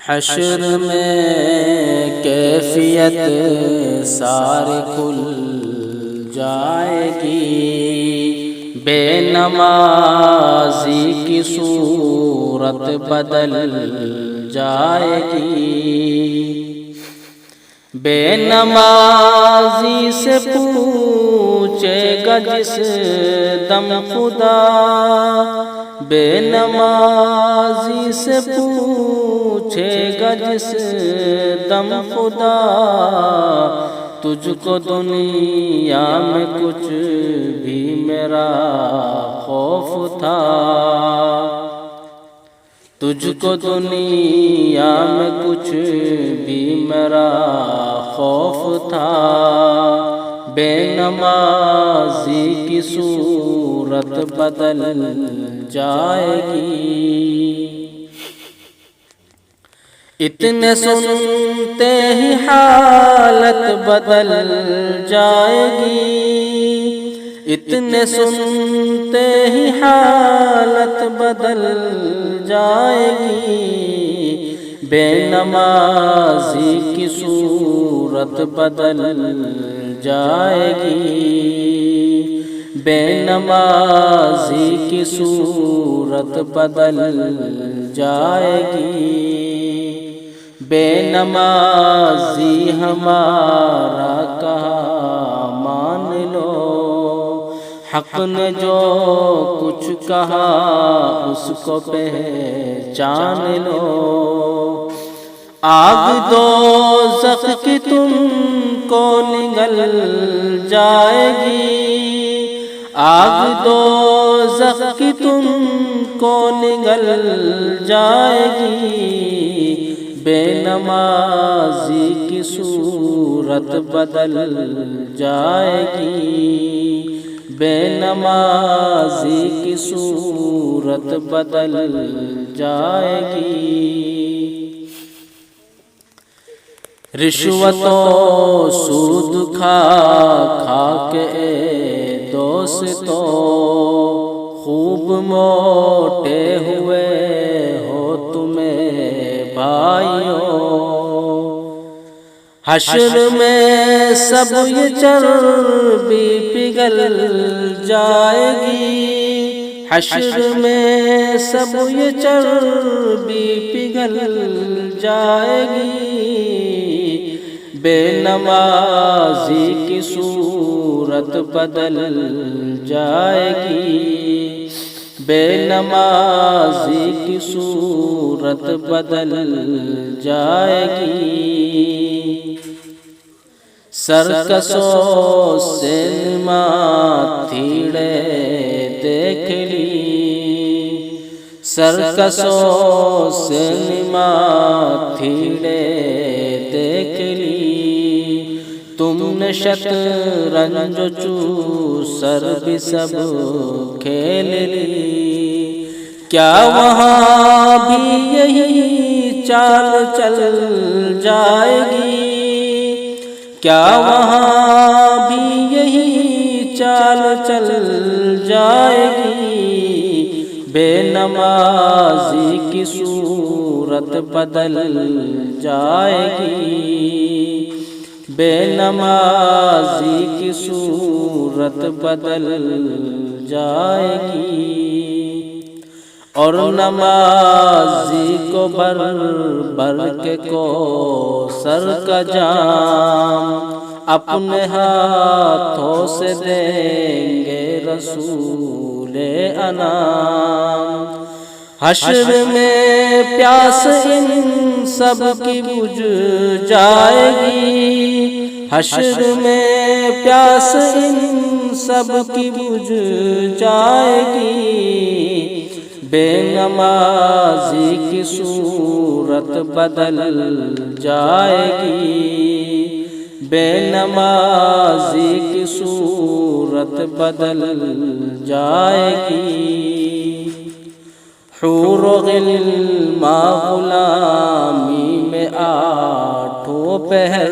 حشر میں کیفیت سارے کھل جائے گی، بے نمازی کی صورت بدل جائے گی۔ بے نمازی سے پوچھے گا جس دم خدا، بے نمازی سے پوچھے گا جس دم خدا، تجھ کو دنیا میں کچھ بھی میرا خوف تھا، تجھ کو دنیا میں کچھ بھی میرا خوف تھا، بے نمازی کی صورت بدل جائے گی۔ اتنے سنتے ہی حالت بدل جائے گی، اتنے سنتے ہی حالت بدل جائے گی، بے نمازی کی صورت بدل جائے گی، بے نمازی کی صورت بدل جائے گی۔ بے نمازی ہمارا کہا مان لو، حق نے جو کچھ کہا اس کو پہچان لو، آگ دوزخ کی تم کو نگل جائے گی، آگ دوزخ کی تم کو نگل جائے گی، بے نمازی کی صورت بدل جائے گی، بے نمازی کی صورت بدل جائے گی۔ رشوت و سود کھا کھا کے دوستو خوب موٹے ہوئے ہو تمہیں بھائیو، حشر میں سب یہ چربی پگھل جائے گی، حشر میں سب یہ چربی پگھل جائے گی، بے نمازی کی صورت بدل جائے گی، بے نمازی کی صورت بدل جائے گی۔ سرکسوں سینما تھیڑے دیکھ لی، سرکسوں سینما تھیڑے دیکھ لی، تم نے شطرنج و چوسر بھی سب کھیل لی، کیا وہاں بھی یہی چال چل جائے گی، کیا وہاں بھی یہی چال چل جائے گی، بے نمازی کی صورت بدل جائے گی، بے نمازی کی صورت بدل جائے گی، اور نمازی کو بر بر کے کوثر کا جام اپنے ہاتھوں سے دیں گے رسول انام، حشر میں پیاس ان سب کی بجھ جائے گی، حشر میں پیاس ان سب کی بجھ جائے گی، بے نمازی کی صورت بدل جائے گی، بے نمازی کی صورت بدل جائے گی۔ حور و غلما غلامی میں آٹھوں پہر،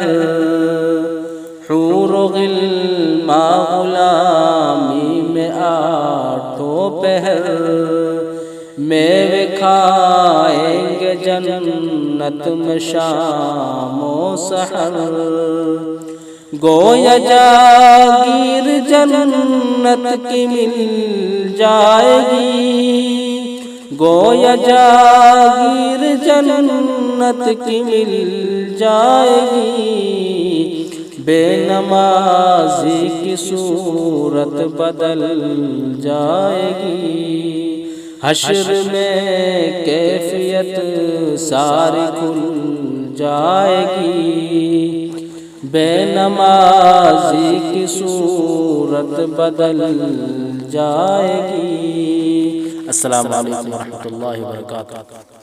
حور و غلما غلامی میں آٹھوں پہر، میوے کھائیں گے جنت جنت میں شام و سحر، گویا جاگیر جنت کی مل جائے گی، گویا جاگیر جنت کی مل جائے گی، بے نمازی کی صورت بدل جائے گی، حشر میں کیفیت ساری کھل جائے گی، بے نمازی کی صورت بدل جائے گی۔ السلام علیکم ورحمۃ اللہ وبرکاتہ۔